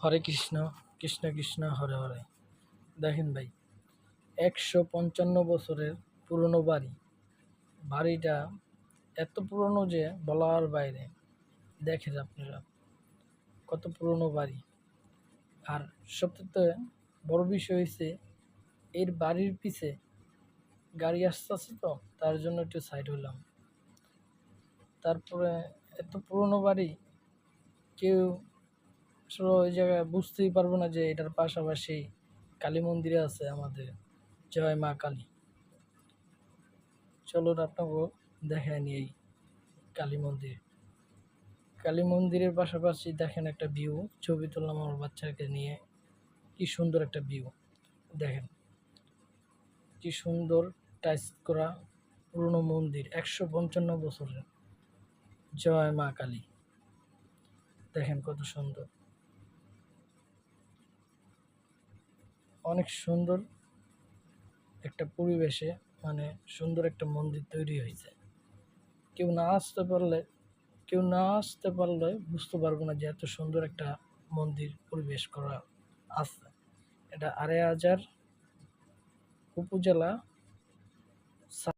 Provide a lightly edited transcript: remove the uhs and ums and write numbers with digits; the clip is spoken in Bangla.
হরে কৃষ্ণ, কৃষ্ণ কৃষ্ণ হরে হরে। দেখেন ভাই, 155 বছরের পুরনো বাড়ি। বাড়িটা এত পুরনো যে বলার বাইরে। দেখেন আপনারা কত পুরনো বাড়ি। আর সবথেকে বড় বিষয় হয়েছে, এর বাড়ির পিছে গাড়ি আসতেছে, তো তার জন্য একটু সাইড হলাম। তারপরে এত পুরনো বাড়ি, কেউ আসলে ওই জায়গায় বুঝতেই পারবো না যে এটার পাশাপাশি কালী মন্দিরে আছে আমাদের জয় মা কালী। চলুন আপনাকে দেখায় নি এই কালী মন্দির। কালী মন্দিরের পাশাপাশি দেখেন একটা ভিউ, ছবি তুললাম আমার বাচ্চাকে নিয়ে। কি সুন্দর একটা ভিউ, দেখেন কি সুন্দর টাইস করা পুরনো মন্দির, 155 বছরের জয় মা কালী। দেখেন কত সুন্দর, অনেক সুন্দর একটা পরিবেশে, মানে সুন্দর একটা মন্দির তৈরি হয়েছে। কেউ না আসতে পারলে বুঝতে পারবো না যে এত সুন্দর একটা মন্দির পরিবেশ করা আছে। এটা আড়াইহাজার উপজেলা